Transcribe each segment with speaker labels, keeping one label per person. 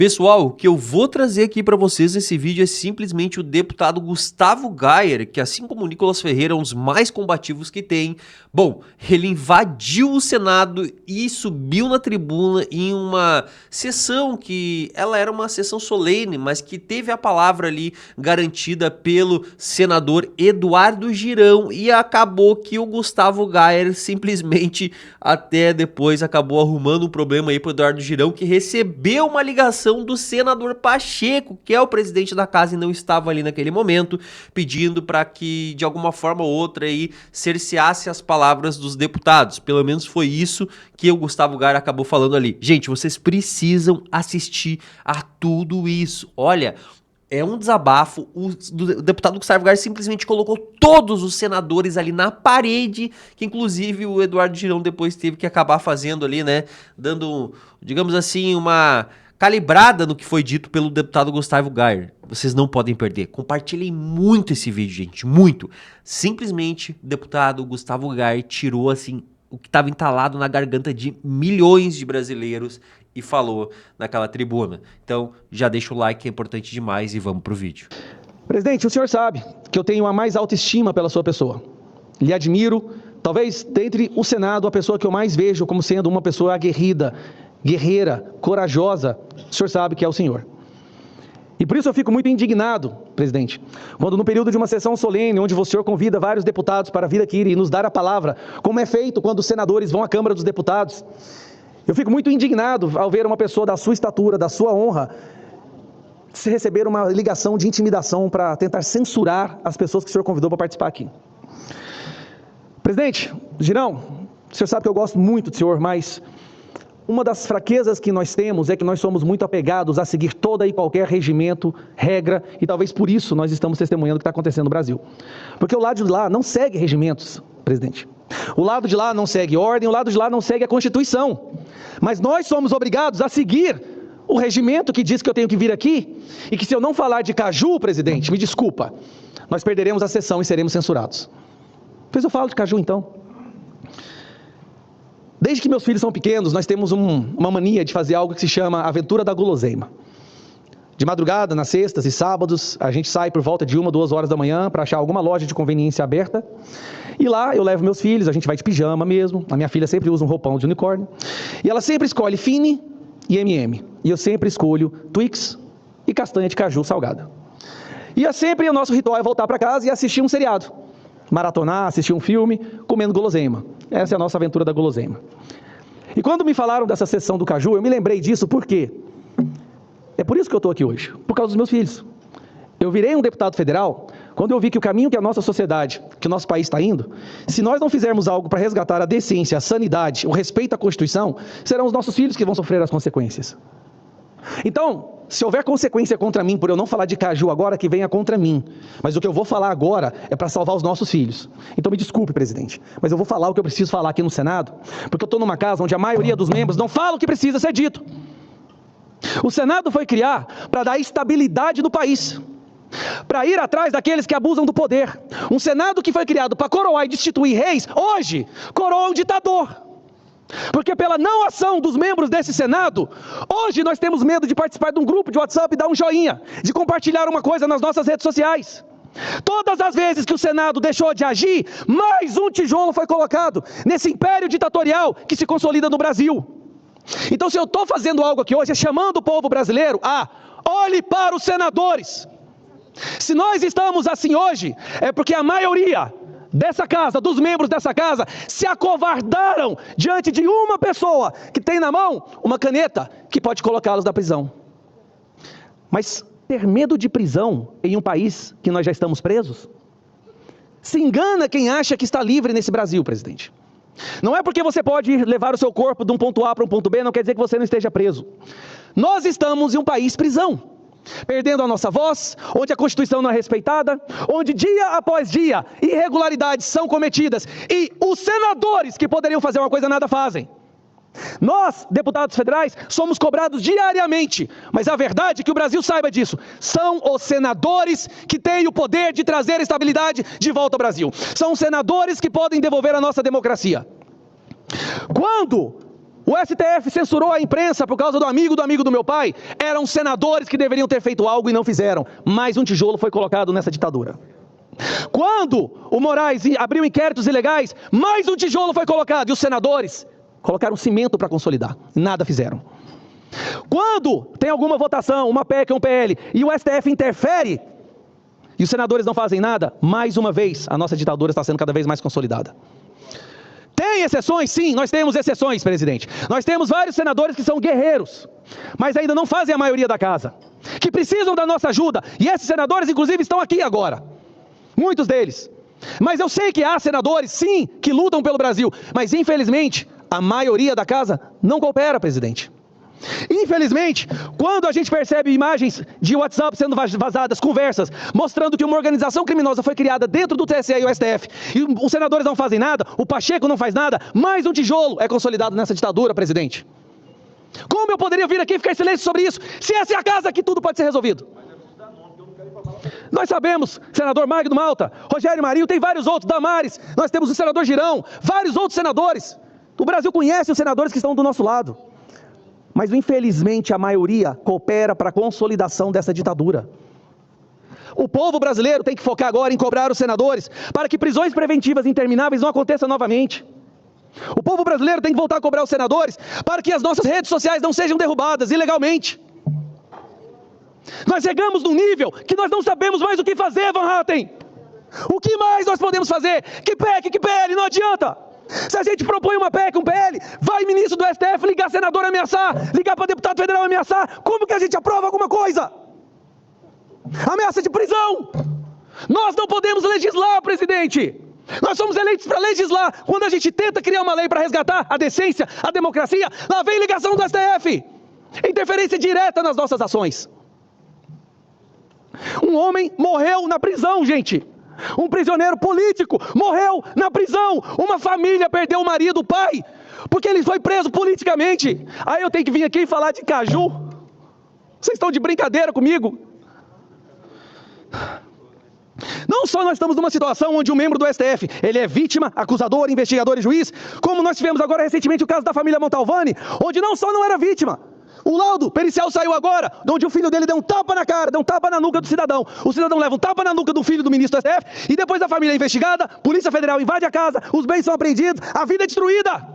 Speaker 1: Pessoal, o que eu vou trazer aqui para vocês nesse vídeo é simplesmente o deputado Gustavo Gayer, que assim como o Nicolas Ferreira é um dos mais combativos que tem. Bom, ele invadiu o Senado e subiu na tribuna em uma sessão que ela era uma sessão solene, mas que teve a palavra ali garantida pelo senador Eduardo Girão, e acabou que o Gustavo Gayer simplesmente até depois acabou arrumando um problema aí pro Eduardo Girão, que recebeu uma ligação do senador Pacheco, que é o presidente da casa e não estava ali naquele momento, pedindo para que de alguma forma ou outra aí cerceasse as palavras dos deputados. Pelo menos foi isso que o Gustavo Gayer acabou falando ali. Gente, vocês precisam assistir a tudo isso. Olha, é um desabafo. O deputado Gustavo Gayer simplesmente colocou todos os senadores ali na parede, que inclusive o Eduardo Girão depois teve que acabar fazendo ali, né, dando, digamos assim, uma calibrada no que foi dito pelo deputado Gustavo Gayer. Vocês não podem perder. Compartilhem muito esse vídeo, gente, muito. Simplesmente o deputado Gustavo Gayer tirou assim o que estava entalado na garganta de milhões de brasileiros e falou naquela tribuna. Então, já deixa o like, que é importante demais, e vamos pro vídeo.
Speaker 2: Presidente, o senhor sabe que eu tenho a mais alta estima pela sua pessoa. Lhe admiro, talvez dentre o Senado, a pessoa que eu mais vejo como sendo uma pessoa aguerrida, guerreira, corajosa, o senhor sabe que é o senhor. E por isso eu fico muito indignado, presidente, quando no período de uma sessão solene, onde o senhor convida vários deputados para vir aqui e nos dar a palavra, como é feito quando os senadores vão à Câmara dos Deputados, eu fico muito indignado ao ver uma pessoa da sua estatura, da sua honra, se receber uma ligação de intimidação para tentar censurar as pessoas que o senhor convidou para participar aqui. Presidente, Girão, o senhor sabe que eu gosto muito do senhor, mas uma das fraquezas que nós temos é que nós somos muito apegados a seguir toda e qualquer regimento, regra, e talvez por isso nós estamos testemunhando o que está acontecendo no Brasil. Porque o lado de lá não segue regimentos, presidente. O lado de lá não segue ordem, o lado de lá não segue a Constituição. Mas nós somos obrigados a seguir o regimento que diz que eu tenho que vir aqui, e que se eu não falar de caju, presidente, me desculpa, nós perderemos a sessão e seremos censurados. Pois eu falo de caju então. Desde que meus filhos são pequenos, nós temos uma mania de fazer algo que se chama Aventura da Guloseima. De madrugada, nas sextas e sábados, a gente sai por volta de 1, 2 horas da manhã para achar alguma loja de conveniência aberta. E lá eu levo meus filhos, a gente vai de pijama mesmo. A minha filha sempre usa um roupão de unicórnio. E ela sempre escolhe Fini e M&M. E eu sempre escolho Twix e castanha de caju salgada. E sempre o nosso ritual é voltar para casa e assistir um seriado. Maratonar, assistir um filme, comendo guloseima. Essa é a nossa aventura da guloseima. E quando me falaram dessa sessão do caju, eu me lembrei disso, por quê? É por isso que eu estou aqui hoje, por causa dos meus filhos. Eu virei um deputado federal quando eu vi que o caminho que a nossa sociedade, que o nosso país está indo, se nós não fizermos algo para resgatar a decência, a sanidade, o respeito à Constituição, serão os nossos filhos que vão sofrer as consequências. Então, se houver consequência contra mim por eu não falar de caju agora, que venha contra mim. Mas o que eu vou falar agora é para salvar os nossos filhos. Então me desculpe, presidente, mas eu vou falar o que eu preciso falar aqui no Senado, porque eu estou numa casa onde a maioria dos membros não fala o que precisa ser dito. O Senado foi criar para dar estabilidade no país, para ir atrás daqueles que abusam do poder. Um Senado que foi criado para coroar e destituir reis, hoje coroa um ditador. Porque pela não ação dos membros desse Senado, hoje nós temos medo de participar de um grupo de WhatsApp e dar um joinha, de compartilhar uma coisa nas nossas redes sociais. Todas as vezes que o Senado deixou de agir, mais um tijolo foi colocado nesse império ditatorial que se consolida no Brasil. Então, se eu estou fazendo algo aqui hoje, é chamando o povo brasileiro a olhe para os senadores. Se nós estamos assim hoje, é porque a maioria dessa casa, dos membros dessa casa, se acovardaram diante de uma pessoa que tem na mão uma caneta que pode colocá-los na prisão. Mas ter medo de prisão em um país que nós já estamos presos? Se engana quem acha que está livre nesse Brasil, presidente. Não é porque você pode levar o seu corpo de um ponto A para um ponto B, não quer dizer que você não esteja preso. Nós estamos em um país prisão, perdendo a nossa voz, onde a Constituição não é respeitada, onde dia após dia irregularidades são cometidas e os senadores que poderiam fazer uma coisa nada fazem. Nós, deputados federais, somos cobrados diariamente, mas a verdade é que o Brasil saiba disso. São os senadores que têm o poder de trazer a estabilidade de volta ao Brasil. São os senadores que podem devolver a nossa democracia. Quando O STF censurou a imprensa por causa do amigo do meu pai. Eram senadores que deveriam ter feito algo e não fizeram. Mais um tijolo foi colocado nessa ditadura. Quando o Moraes abriu inquéritos ilegais, mais um tijolo foi colocado. E os senadores colocaram cimento para consolidar. Nada fizeram. Quando tem alguma votação, uma PEC ou um PL, e o STF interfere, e os senadores não fazem nada, mais uma vez, a nossa ditadura está sendo cada vez mais consolidada. Tem exceções? Sim, nós temos exceções, presidente. Nós temos vários senadores que são guerreiros, mas ainda não fazem a maioria da casa, que precisam da nossa ajuda, e esses senadores, inclusive, estão aqui agora. Muitos deles. Mas eu sei que há senadores, sim, que lutam pelo Brasil, mas infelizmente, a maioria da casa não coopera, presidente. Infelizmente, quando a gente percebe imagens de WhatsApp sendo vazadas, conversas, mostrando que uma organização criminosa foi criada dentro do TSE e o STF, e os senadores não fazem nada, o Pacheco não faz nada, mais um tijolo é consolidado nessa ditadura, presidente. Como eu poderia vir aqui e ficar em silêncio sobre isso, se essa é a casa que tudo pode ser resolvido? Nós sabemos, senador Magno Malta, Rogério Marinho, tem vários outros, Damares, nós temos o senador Girão, vários outros senadores. O Brasil conhece os senadores que estão do nosso lado. Mas, infelizmente, a maioria coopera para a consolidação dessa ditadura. O povo brasileiro tem que focar agora em cobrar os senadores para que prisões preventivas intermináveis não aconteçam novamente. O povo brasileiro tem que voltar a cobrar os senadores para que as nossas redes sociais não sejam derrubadas ilegalmente. Nós chegamos num nível que nós não sabemos mais o que fazer, Van Hatten. O que mais nós podemos fazer? Que PEC, que PL, não adianta. Se a gente propõe uma PEC, um PL, vai ministro do STF ligar senador ameaçar, ligar para deputado federal ameaçar, como que a gente aprova alguma coisa? Ameaça de prisão. Nós não podemos legislar, presidente. Nós somos eleitos para legislar. Quando a gente tenta criar uma lei para resgatar a decência, a democracia, lá vem ligação do STF. Interferência direta nas nossas ações. Um homem morreu na prisão, gente. Um prisioneiro político morreu na prisão. Uma família perdeu o marido, o pai, porque ele foi preso politicamente. Aí eu tenho que vir aqui e falar de caju? Vocês estão de brincadeira comigo? Não só nós estamos numa situação onde um membro do STF, ele é vítima, acusador, investigador e juiz, como nós tivemos agora recentemente o caso da família Montalvani, onde não só não era vítima, o laudo pericial saiu agora, onde o filho dele deu um tapa na cara, deu um tapa na nuca do cidadão. O cidadão leva um tapa na nuca do filho do ministro do STF, e depois a família é investigada, Polícia Federal invade a casa, os bens são apreendidos, a vida é destruída.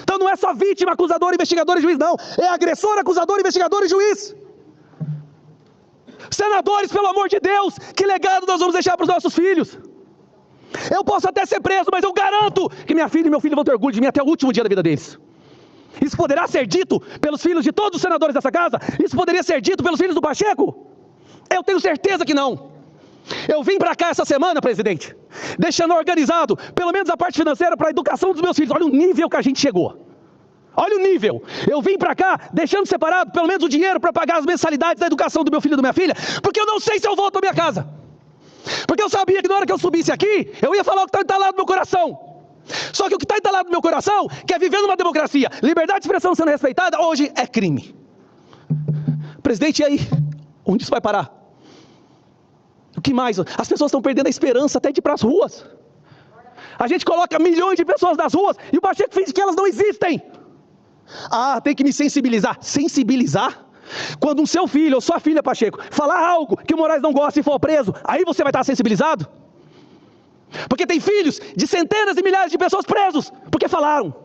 Speaker 2: Então não é só vítima, acusador, investigador e juiz, não. É agressor, acusador, investigador e juiz. Senadores, pelo amor de Deus, que legado nós vamos deixar para os nossos filhos? Eu posso até ser preso, mas eu garanto que minha filha e meu filho vão ter orgulho de mim até o último dia da vida deles. Isso poderá ser dito pelos filhos de todos os senadores dessa casa? Isso poderia ser dito pelos filhos do Pacheco? Eu tenho certeza que não. Eu vim para cá essa semana, presidente, deixando organizado, pelo menos a parte financeira para a educação dos meus filhos. Olha o nível que a gente chegou. Olha o nível. Eu vim para cá deixando separado pelo menos o dinheiro para pagar as mensalidades da educação do meu filho e da minha filha, porque eu não sei se eu volto para minha casa. Porque eu sabia que na hora que eu subisse aqui, eu ia falar o que está entalado no meu coração. Só que o que está entalado no meu coração, que é viver numa democracia, liberdade de expressão sendo respeitada, hoje é crime. Presidente, e aí? Onde isso vai parar? O que mais? As pessoas estão perdendo a esperança até de ir para as ruas. A gente coloca milhões de pessoas nas ruas e o Pacheco finge que elas não existem. Ah, tem que me sensibilizar. Sensibilizar? Quando um seu filho ou sua filha, Pacheco, falar algo que o Moraes não gosta e for preso, aí você vai estar sensibilizado? Porque tem filhos de centenas e milhares de pessoas presos, porque falaram,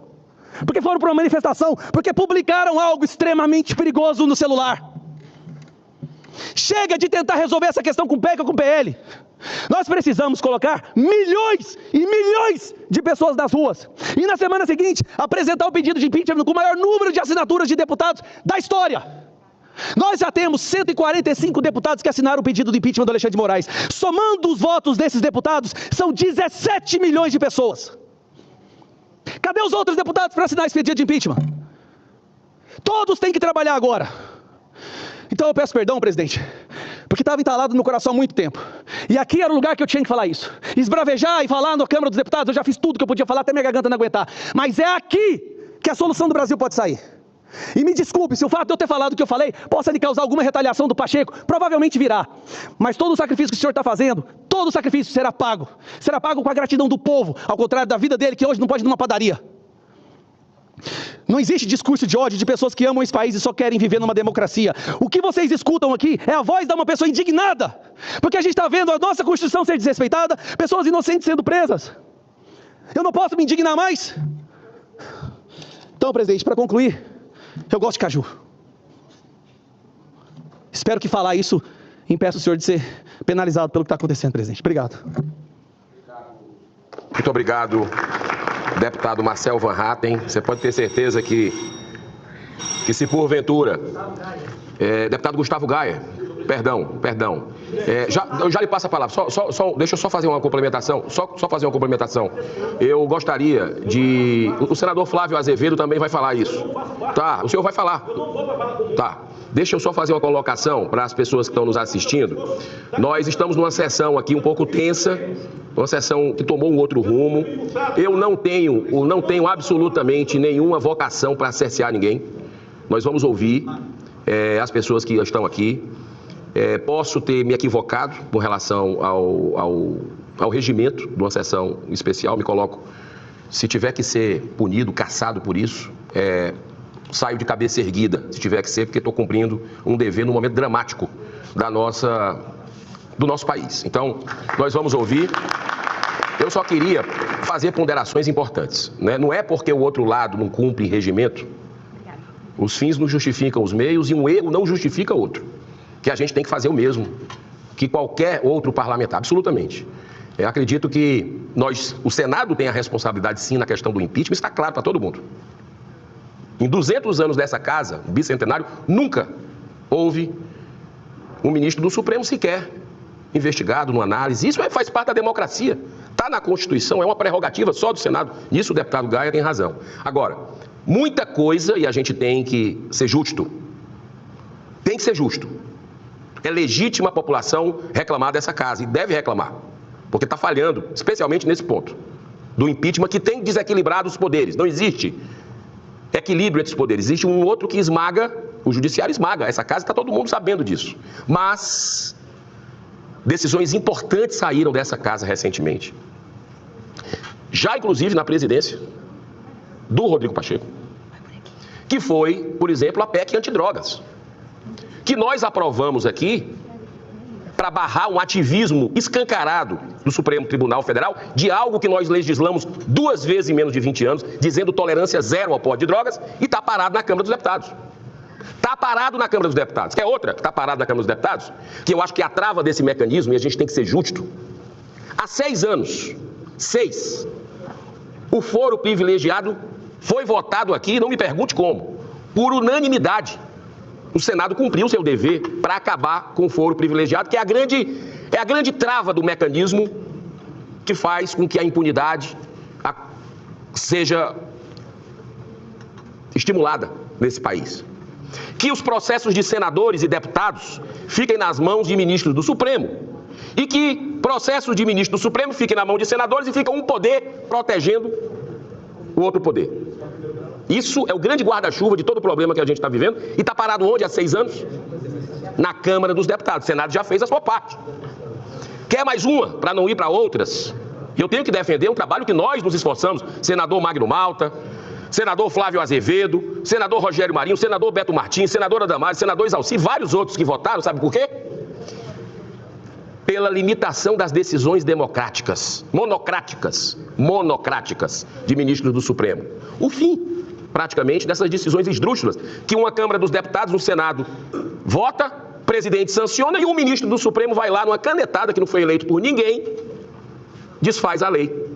Speaker 2: porque foram para uma manifestação, porque publicaram algo extremamente perigoso no celular. Chega de tentar resolver essa questão com PEC ou com PL. Nós precisamos colocar milhões e milhões de pessoas nas ruas. E na semana seguinte, apresentar o pedido de impeachment com o maior número de assinaturas de deputados da história. Nós já temos 145 deputados que assinaram o pedido de impeachment do Alexandre de Moraes. Somando os votos desses deputados, são 17 milhões de pessoas. Cadê os outros deputados para assinar esse pedido de impeachment? Todos têm que trabalhar agora. Então eu peço perdão, presidente, porque estava entalado no meu coração há muito tempo. E aqui era o lugar que eu tinha que falar isso. Esbravejar e falar na Câmara dos Deputados, eu já fiz tudo que eu podia falar, até minha garganta não aguentar. Mas é aqui que a solução do Brasil pode sair. E me desculpe se o fato de eu ter falado o que eu falei possa lhe causar alguma retaliação do Pacheco, provavelmente virá. Mas todo o sacrifício que o senhor está fazendo, todo o sacrifício será pago. Será pago com a gratidão do povo, ao contrário da vida dele, que hoje não pode ir numa padaria. Não existe discurso de ódio de pessoas que amam esse país e só querem viver numa democracia. O que vocês escutam aqui é a voz de uma pessoa indignada, porque a gente está vendo a nossa Constituição ser desrespeitada, pessoas inocentes sendo presas. Eu não posso me indignar mais? Então, presidente, para concluir, eu gosto de caju. Espero que falar isso impeça o senhor de ser penalizado pelo que está acontecendo, presidente. Obrigado.
Speaker 3: Muito obrigado, deputado Marcel Van Hatten. Você pode ter certeza que se porventura... deputado Gustavo Gayer, perdão. Eu já lhe passo a palavra. Deixa eu só fazer uma complementação. Só fazer uma complementação. Eu gostaria de... O senador Flávio Azevedo também vai falar isso. Tá, o senhor vai falar. Tá. Deixa eu só fazer uma colocação para as pessoas que estão nos assistindo. Nós estamos numa sessão aqui um pouco tensa, uma sessão que tomou um outro rumo. Eu não tenho absolutamente nenhuma vocação para cercear ninguém. Nós vamos ouvir as pessoas que estão aqui. Posso ter me equivocado com relação ao regimento de uma sessão especial. Me coloco, se tiver que ser punido, caçado por isso, saio de cabeça erguida, se tiver que ser, porque estou cumprindo um dever num momento dramático do nosso país. Então, nós vamos ouvir. Eu só queria fazer ponderações importantes, né? Não é porque o outro lado não cumpre regimento, os fins não justificam os meios e um erro não justifica outro, que a gente tem que fazer o mesmo que qualquer outro parlamentar, absolutamente. Eu acredito que o Senado tem a responsabilidade, sim, na questão do impeachment, está claro para todo mundo. Em 200 anos dessa casa, bicentenário, nunca houve um ministro do Supremo sequer investigado numa análise. Isso faz parte da democracia. Está na Constituição, é uma prerrogativa só do Senado. Nisso o deputado Gayer tem razão. Agora, muita coisa, e a gente tem que ser justo. Tem que ser justo. É legítima a população reclamar dessa casa, e deve reclamar. Porque está falhando, especialmente nesse ponto do impeachment, que tem desequilibrado os poderes. Não existe equilíbrio entre os poderes. Existe um outro que esmaga, o judiciário esmaga. Essa casa está todo mundo sabendo disso. Mas decisões importantes saíram dessa casa recentemente. Já, inclusive, na presidência do Rodrigo Pacheco. Que foi, por exemplo, a PEC antidrogas. Que nós aprovamos aqui para barrar um ativismo escancarado do Supremo Tribunal Federal de algo que nós legislamos 2 vezes em menos de 20 anos, dizendo tolerância zero ao porte de drogas, e está parado na Câmara dos Deputados. Está parado na Câmara dos Deputados. Quer outra que está parada na Câmara dos Deputados? Que eu acho que a trava desse mecanismo, e a gente tem que ser justo, há 6 anos, 6, o foro privilegiado foi votado aqui, não me pergunte como, por unanimidade. O Senado cumpriu seu dever para acabar com o foro privilegiado, que é a grande trava do mecanismo que faz com que a impunidade seja estimulada nesse país. Que os processos de senadores e deputados fiquem nas mãos de ministros do Supremo e que processos de ministros do Supremo fiquem na mão de senadores e fica um poder protegendo o outro poder. Isso é o grande guarda-chuva de todo o problema que a gente está vivendo. E está parado onde há 6 anos? Na Câmara dos Deputados. O Senado já fez a sua parte. Quer mais uma, para não ir para outras? Eu tenho que defender um trabalho que nós nos esforçamos. Senador Magno Malta, senador Flávio Azevedo, senador Rogério Marinho, senador Beto Martins, senadora Damares, senador Exalci, vários outros que votaram, sabe por quê? Pela limitação das decisões democráticas, monocráticas de ministros do Supremo. O fim, praticamente, dessas decisões esdrúxulas, que uma Câmara dos Deputados, no Senado, vota, o presidente sanciona e um ministro do Supremo vai lá numa canetada que não foi eleito por ninguém, desfaz a lei.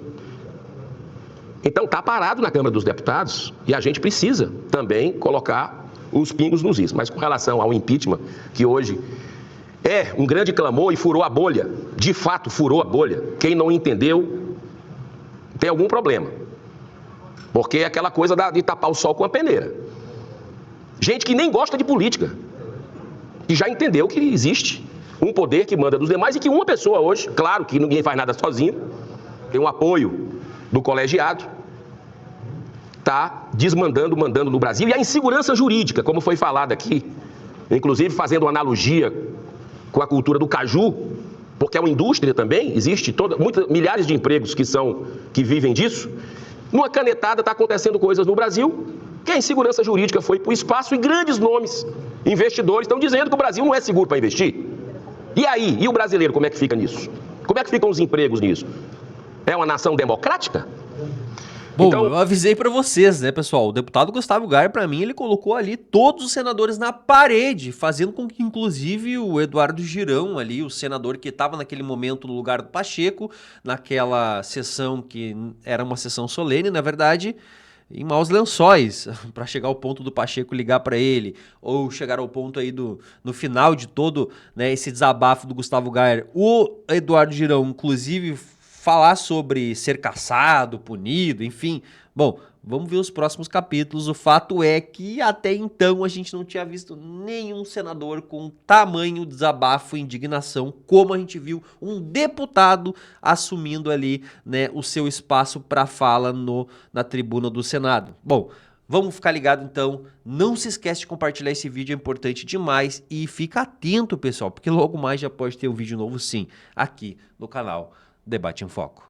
Speaker 3: Então está parado na Câmara dos Deputados e a gente precisa também colocar os pingos nos is. Mas com relação ao impeachment, que hoje é um grande clamor e furou a bolha, de fato furou a bolha. Quem não entendeu tem algum problema. Porque é aquela coisa de tapar o sol com a peneira. Gente que nem gosta de política, que já entendeu que existe um poder que manda dos demais e que uma pessoa hoje, claro que ninguém faz nada sozinho, tem um apoio do colegiado, está mandando no Brasil. E a insegurança jurídica, como foi falado aqui, inclusive fazendo uma analogia com a cultura do caju, porque é uma indústria também, existe milhares de empregos que vivem disso. Numa canetada está acontecendo coisas no Brasil, que a insegurança jurídica foi para o espaço e grandes nomes, investidores, estão dizendo que o Brasil não é seguro para investir. E aí? E o brasileiro, como é que fica nisso? Como é que ficam os empregos nisso? É uma nação democrática?
Speaker 1: Bom,
Speaker 3: Então,
Speaker 1: eu avisei pra vocês, né, pessoal? O deputado Gustavo Gayer, pra mim, ele colocou ali todos os senadores na parede, fazendo com que, inclusive, o Eduardo Girão ali, o senador que estava naquele momento no lugar do Pacheco, naquela sessão que era uma sessão solene, na verdade, em maus lençóis, pra chegar ao ponto do Pacheco ligar pra ele, ou chegar ao ponto aí no final de todo, né, esse desabafo do Gustavo Gayer, o Eduardo Girão, inclusive, falar sobre ser caçado, punido, enfim. Bom, vamos ver os próximos capítulos. O fato é que até então a gente não tinha visto nenhum senador com tamanho desabafo e indignação, como a gente viu um deputado assumindo ali, né, o seu espaço para fala na tribuna do Senado. Bom, vamos ficar ligado então. Não se esquece de compartilhar esse vídeo, é importante demais. E fica atento, pessoal, porque logo mais já pode ter um vídeo novo sim, aqui no canal Debate em Foco.